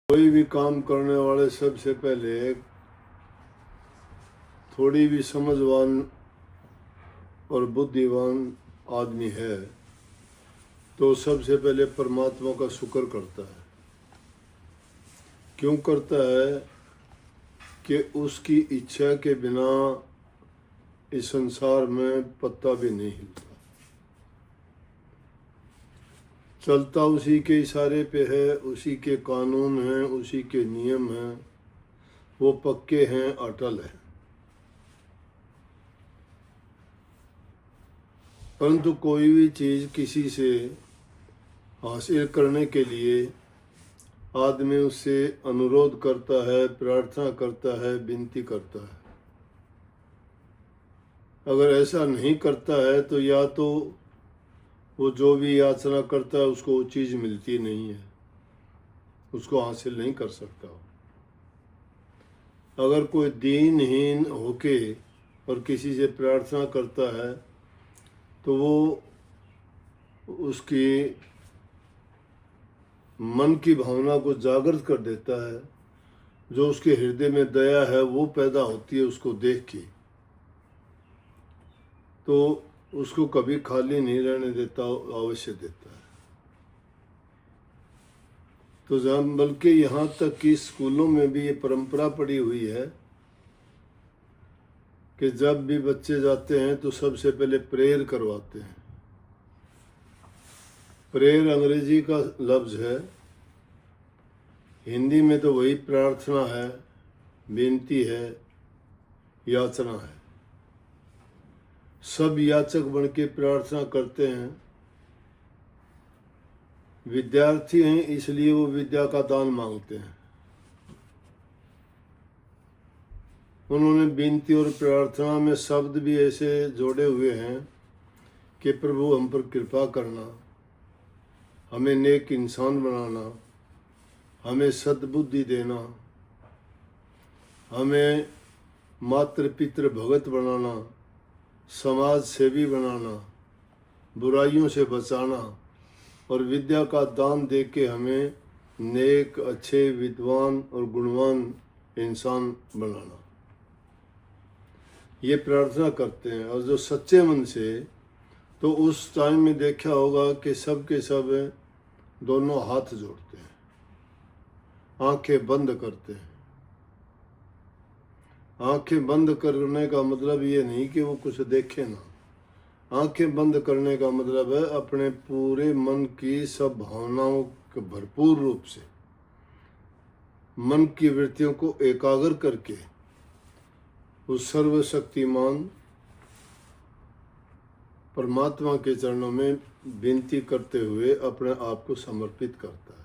कोई भी काम करने वाले सबसे पहले थोड़ी भी समझवान और बुद्धिमान आदमी है तो सबसे पहले परमात्मा का शुक्र करता है। क्यों करता है कि उसकी इच्छा के बिना इस संसार में पत्ता भी नहीं हिलता, चलता उसी के इशारे पे है, उसी के कानून हैं, उसी के नियम हैं, वो पक्के हैं, अटल हैं। परंतु कोई भी चीज़ किसी से हासिल करने के लिए आदमी उससे अनुरोध करता है, प्रार्थना करता है, विनती करता है। अगर ऐसा नहीं करता है तो या तो वो जो भी याचना करता है उसको वो चीज़ मिलती नहीं है, उसको हासिल नहीं कर सकता। अगर कोई दीनहीन होके और किसी से प्रार्थना करता है तो वो उसकी मन की भावना को जागृत कर देता है। जो उसके हृदय में दया है वो पैदा होती है उसको देख के, तो उसको कभी खाली नहीं रहने देता, अवश्य देता है। तो जब बल्कि यहाँ तक कि स्कूलों में भी ये परंपरा पड़ी हुई है कि जब भी बच्चे जाते हैं तो सबसे पहले प्रेयर करवाते हैं। प्रेयर अंग्रेजी का लफ्ज़ है, हिंदी में तो वही प्रार्थना है, विनती है, याचना है। सब याचक बन के प्रार्थना करते हैं। विद्यार्थी हैं इसलिए वो विद्या का दान मांगते हैं। उन्होंने विनती और प्रार्थना में शब्द भी ऐसे जोड़े हुए हैं कि प्रभु हम पर कृपा करना, हमें नेक इंसान बनाना, हमें सद्बुद्धि देना, हमें मातृ पितृ भगत बनाना, समाज सेवी बनाना, बुराइयों से बचाना और विद्या का दान दे के हमें नेक, अच्छे, विद्वान और गुणवान इंसान बनाना, ये प्रार्थना करते हैं। और जो सच्चे मन से, तो उस टाइम में देखा होगा कि सब के सब दोनों हाथ जोड़ते हैं, आंखें बंद करते हैं। आंखें बंद करने का मतलब ये नहीं कि वो कुछ देखे ना, आंखें बंद करने का मतलब है अपने पूरे मन की सब भावनाओं के भरपूर रूप से मन की वृत्तियों को एकाग्र करके उस सर्वशक्तिमान परमात्मा के चरणों में विनती करते हुए अपने आप को समर्पित करता है।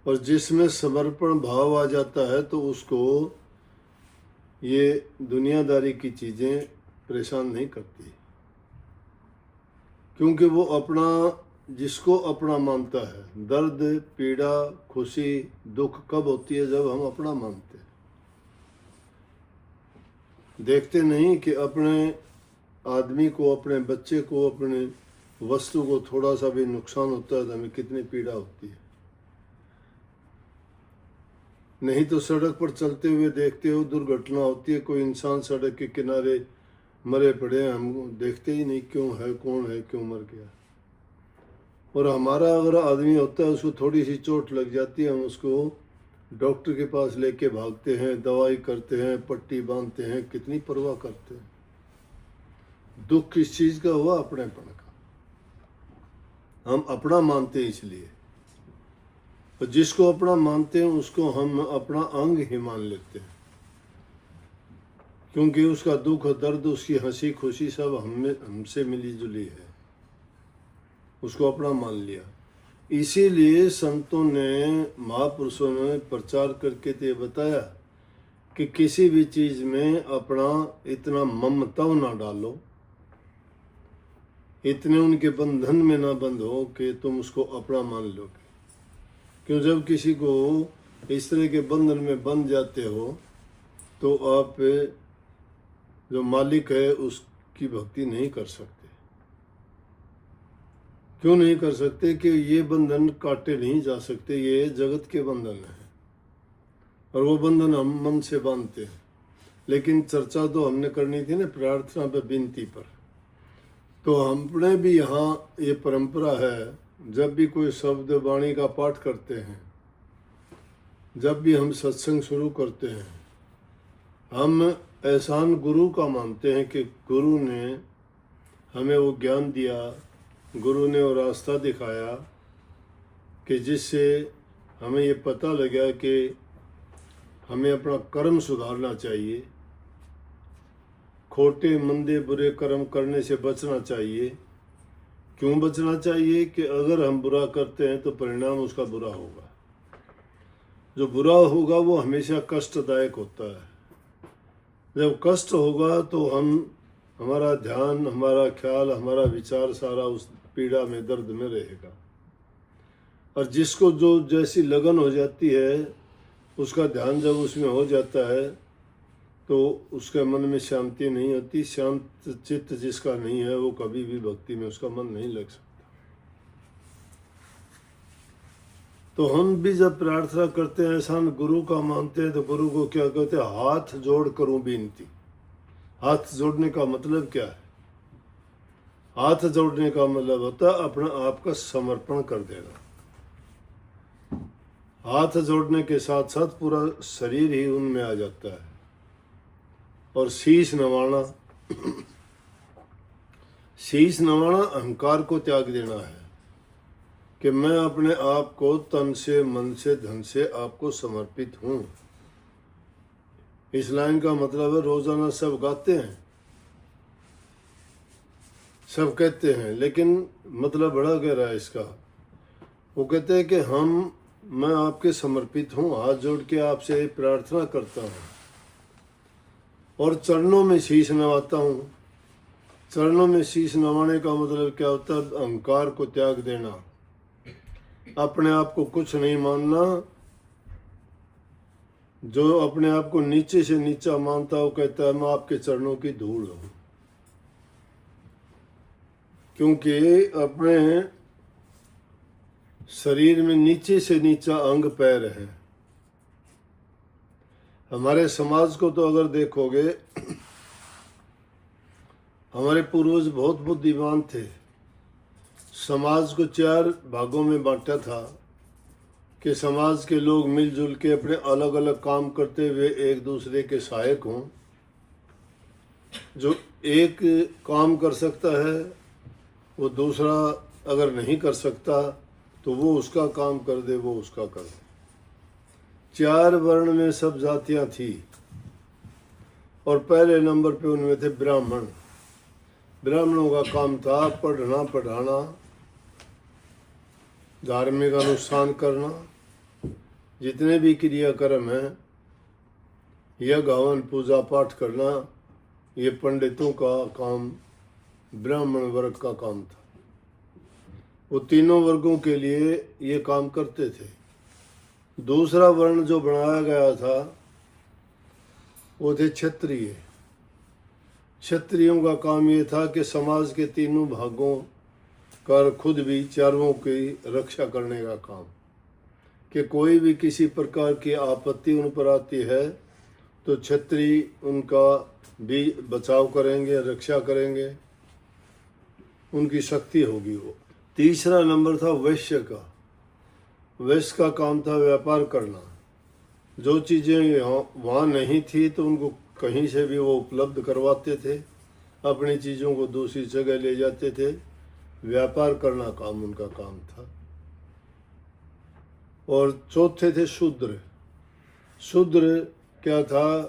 और जिसमें समर्पण भाव आ जाता है तो उसको ये दुनियादारी की चीज़ें परेशान नहीं करती, क्योंकि वो अपना, जिसको अपना मानता है। दर्द, पीड़ा, खुशी, दुख कब होती है? जब हम अपना मानते हैं। देखते नहीं कि अपने आदमी को, अपने बच्चे को, अपने वस्तु को थोड़ा सा भी नुकसान होता है तो हमें कितनी पीड़ा होती है। नहीं तो सड़क पर चलते हुए देखते हो दुर्घटना होती है, कोई इंसान सड़क के किनारे मरे पड़े हैं, हम देखते ही नहीं क्यों है, कौन है, क्यों मर गया। और हमारा अगर आदमी होता है उसको थोड़ी सी चोट लग जाती है, हम उसको डॉक्टर के पास लेके भागते हैं, दवाई करते हैं, पट्टी बांधते हैं, कितनी परवाह करते हैं। दुख किस चीज़ का हुआ? अपनेपन का। हम अपना मानते हैं इसलिए, और जिसको अपना मानते हैं उसको हम अपना अंग ही मान लेते हैं, क्योंकि उसका दुख और दर्द, उसकी हंसी खुशी सब हमसे मिली जुली है, उसको अपना मान लिया। इसीलिए संतों ने, महापुरुषों ने प्रचार करके तो ये बताया कि किसी भी चीज़ में अपना इतना ममत्व ना डालो, इतने उनके बंधन में ना बंधो कि तुम उसको अपना मान लोगे। क्यों? जब किसी को इस तरह के बंधन में बंध जाते हो तो आप जो मालिक है उसकी भक्ति नहीं कर सकते, क्यों नहीं कर सकते कि ये बंधन काटे नहीं जा सकते, ये जगत के बंधन है और वो बंधन हम मन से बांधते हैं। लेकिन चर्चा तो हमने करनी थी ना प्रार्थना पे, विनती पर। तो हमने भी यहाँ ये परंपरा है, जब भी कोई शब्द वाणी का पाठ करते हैं, जब भी हम सत्संग शुरू करते हैं, हम एहसान गुरु का मानते हैं कि गुरु ने हमें वो ज्ञान दिया, गुरु ने वो रास्ता दिखाया कि जिससे हमें ये पता लगा कि हमें अपना कर्म सुधारना चाहिए, खोटे मंदे बुरे कर्म करने से बचना चाहिए। क्यों बचना चाहिए? कि अगर हम बुरा करते हैं तो परिणाम उसका बुरा होगा। जो बुरा होगा वो हमेशा कष्टदायक होता है। जब कष्ट होगा तो हमारा ध्यान, हमारा ख्याल, हमारा विचार सारा उस पीड़ा में, दर्द में रहेगा। और जिसको जो जैसी लगन हो जाती है, उसका ध्यान जब उसमें हो जाता है तो उसके मन में शांति नहीं होती। शांत चित्त जिसका नहीं है वो कभी भी भक्ति में उसका मन नहीं लग सकता। तो हम भी जब प्रार्थना करते हैं, एहसान गुरु का मानते हैं, तो गुरु को क्या कहते हैं? हाथ जोड़ करूं विनती। हाथ जोड़ने का मतलब क्या है? हाथ जोड़ने का मतलब होता है अपना आप का समर्पण कर देना। हाथ जोड़ने के साथ साथ पूरा शरीर ही उनमें आ जाता है। और शीश नवाना, शीश नवाना अहंकार को त्याग देना है कि मैं अपने आप को तन से, मन से, धन से आपको समर्पित हूँ। इस लाइन का मतलब है रोजाना सब गाते हैं, सब कहते हैं, लेकिन मतलब बड़ा गहरा है इसका। वो कहते हैं कि मैं आपके समर्पित हूँ, हाथ जोड़ के आपसे प्रार्थना करता हूँ और चरणों में शीश नवाता हूँ। चरणों में शीश नवाने का मतलब क्या होता है? अहंकार को त्याग देना, अपने आप को कुछ नहीं मानना। जो अपने आप को नीचे से नीचा मानता है वो कहता है मैं आपके चरणों की धूल हूँ। क्योंकि अपने शरीर में नीचे से नीचा अंग पैर है। हमारे समाज को तो अगर देखोगे, हमारे पूर्वज बहुत बुद्धिमान थे। समाज को 4 भागों में बांटा था कि समाज के लोग मिलजुल के अपने अलग अलग काम करते हुए एक दूसरे के सहायक हों। जो एक काम कर सकता है वो दूसरा अगर नहीं कर सकता तो वो उसका काम कर दे, वो उसका कर दे। 4 वर्ण में सब जातियां थी और पहले नंबर पे उनमें थे ब्राह्मण। ब्राह्मणों का काम था पढ़ना, पढ़ाना, धार्मिक अनुष्ठान करना, जितने भी क्रियाक्रम हैं, यज्ञ हवन, पूजा पाठ करना, ये पंडितों का काम, ब्राह्मण वर्ग का काम था। वो तीनों वर्गों के लिए ये काम करते थे। दूसरा वर्ण जो बनाया गया था वो थे क्षत्रिय। क्षत्रियों का काम ये था कि समाज के तीनों भागों कर खुद भी चारों की रक्षा करने का काम, कि कोई भी किसी प्रकार की आपत्ति उन पर आती है तो क्षत्रिय उनका भी बचाव करेंगे, रक्षा करेंगे, उनकी शक्ति होगी वो। तीसरा नंबर था वैश्य का। वैश्य का काम था व्यापार करना। जो चीज़ें वहाँ नहीं थी तो उनको कहीं से भी वो उपलब्ध करवाते थे, अपनी चीज़ों को दूसरी जगह ले जाते थे। व्यापार करना काम उनका काम था। और चौथे थे शूद्र। शूद्र क्या था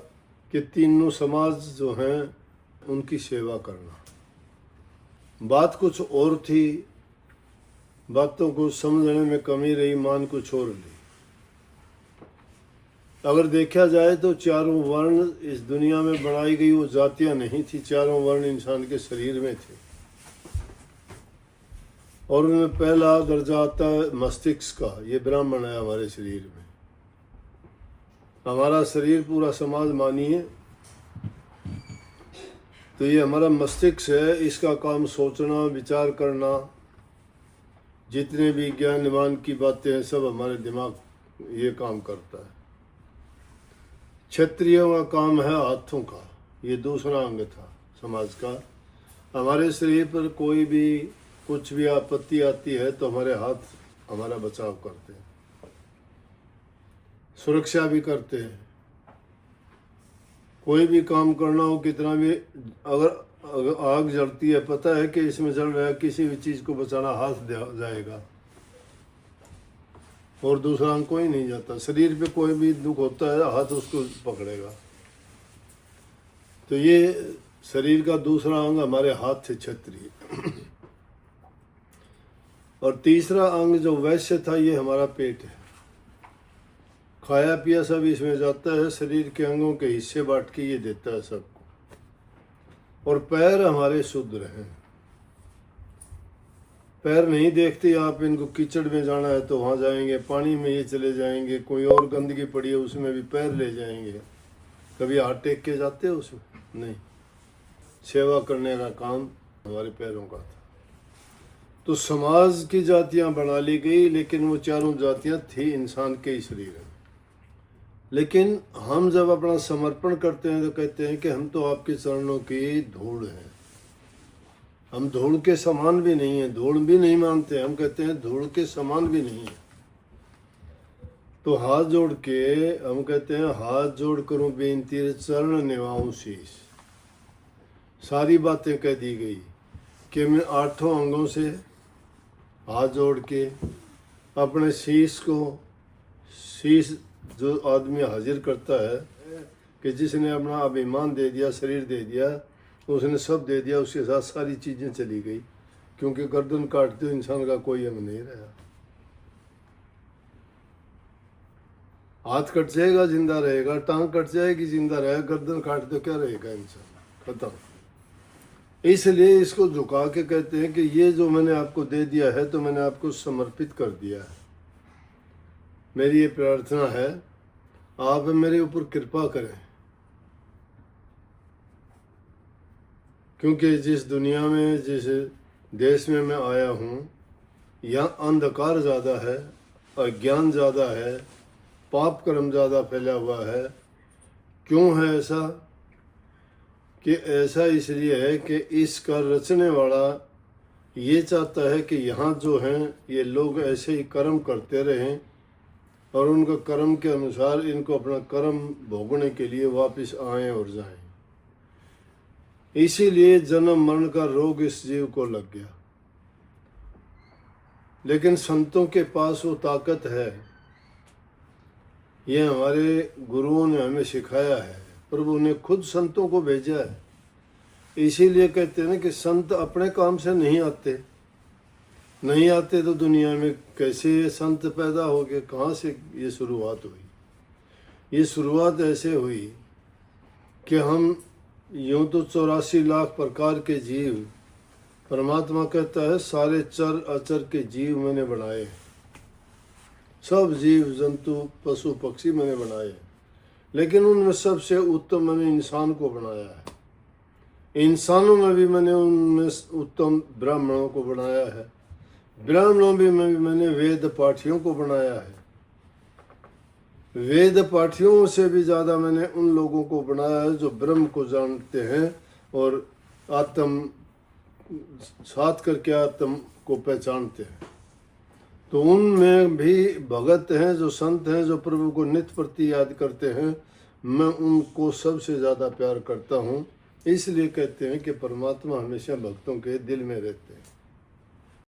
कि तीनों समाज जो हैं उनकी सेवा करना। बात कुछ और थी, बातों को समझने में कमी रही, मान कुछ और ली। अगर देखा जाए तो चारों वर्ण इस दुनिया में बनाई गई वो जातियां नहीं थी, चारों वर्ण इंसान के शरीर में थे। और उनमें पहला दर्जा आता है मस्तिष्क का। ये ब्राह्मण है हमारे शरीर में। हमारा शरीर पूरा समाज मानिए तो ये हमारा मस्तिष्क है। इसका काम सोचना, विचार करना, जितने भी ज्ञानवान की बातें हैं सब हमारे दिमाग ये काम करता है। क्षत्रियों का काम है हाथों का, ये दूसरा अंग था समाज का। हमारे शरीर पर कोई भी कुछ भी आपत्ति आती है तो हमारे हाथ हमारा बचाव करते हैं, सुरक्षा भी करते हैं। कोई भी काम करना हो, कितना भी, अगर आग जलती है, पता है कि इसमें जल रहा है, किसी भी चीज़ को बचाना हाथ जाएगा और दूसरा अंग कोई नहीं जाता। शरीर पे कोई भी दुख होता है हाथ उसको पकड़ेगा। तो ये शरीर का दूसरा अंग हमारे हाथ से क्षत्रिय। और तीसरा अंग जो वैश्य था ये हमारा पेट है। खाया पिया सब इसमें जाता है, शरीर के अंगों के हिस्से बांट के ये देता है सबको। और पैर हमारे शुद्ध हैं। पैर नहीं देखते आप, इनको कीचड़ में जाना है तो वहाँ जाएंगे, पानी में ये चले जाएंगे, कोई और गंदगी पड़ी है उसमें भी पैर ले जाएंगे। कभी हाथ टेक के जाते हैं उसमें? नहीं। सेवा करने का काम हमारे पैरों का था। तो समाज की जातियां बना ली गई, लेकिन वो चारों जातियां थी इंसान के ही शरीर में। लेकिन हम जब अपना समर्पण करते हैं तो कहते हैं कि हम तो आपके चरणों की धूल हैं। हम धूल के समान भी नहीं है, धूल भी नहीं मानते, हम कहते हैं धूल के समान भी नहीं है। तो हाथ जोड़ के हम कहते हैं, हाथ जोड़ करूं बेनती चरण निभाऊं शीश। सारी बातें कह दी गई कि मैं 8 अंगों से हाथ जोड़ के अपने शीश को, शीश जो आदमी हाजिर करता है कि जिसने अपना अभिमान दे दिया, शरीर दे दिया, उसने सब दे दिया, उसके साथ सारी चीज़ें चली गई। क्योंकि गर्दन काटते हुए इंसान का कोई अंग नहीं रहा। हाथ कट जाएगा जिंदा रहेगा, टांग कट जाएगी जिंदा रहेगा, गर्दन काट दो क्या रहेगा इंसान, खत्म। इसलिए इसको झुका के कहते हैं कि ये जो मैंने आपको दे दिया है तो मैंने आपको समर्पित कर दिया है। मेरी ये प्रार्थना है, आप मेरे ऊपर कृपा करें। क्योंकि जिस दुनिया में, जिस देश में मैं आया हूँ, यहाँ अंधकार ज़्यादा है, अज्ञान ज़्यादा है, पाप कर्म ज़्यादा फैला हुआ है। क्यों है ऐसा? कि ऐसा इसलिए है कि इसका रचने वाला ये चाहता है कि यहाँ जो हैं ये लोग ऐसे ही कर्म करते रहें और उनका कर्म के अनुसार इनको अपना कर्म भोगने के लिए वापस आएं और जाएं। इसीलिए जन्म मरण का रोग इस जीव को लग गया। लेकिन संतों के पास वो ताकत है, ये हमारे गुरुओं ने हमें सिखाया है, प्रभु ने खुद संतों को भेजा है। इसीलिए कहते हैं कि संत अपने काम से नहीं आते तो दुनिया में कैसे संत पैदा हो गए, कहाँ से ये शुरुआत हुई? ये शुरुआत ऐसे हुई कि हम यूँ तो 84 लाख प्रकार के जीव, परमात्मा कहता है सारे चर अचर के जीव मैंने बनाए, सब जीव जंतु पशु पक्षी मैंने बनाए, लेकिन उनमें सबसे उत्तम मैंने इंसान को बनाया है। इंसानों में भी मैंने उनमें उत्तम ब्राह्मणों को बनाया है, ब्राह्मणों में भी मैंने वेद पाठियों को बनाया है, वेद पाठियों से भी ज़्यादा मैंने उन लोगों को बनाया है जो ब्रह्म को जानते हैं और आत्म साथ करके आत्म को पहचानते हैं। तो उनमें भी भगत हैं, जो संत हैं, जो प्रभु को नित्य प्रति याद करते हैं। मैं उनको सबसे ज़्यादा प्यार करता हूँ। इसलिए कहते हैं कि परमात्मा हमेशा भक्तों के दिल में रहते हैं।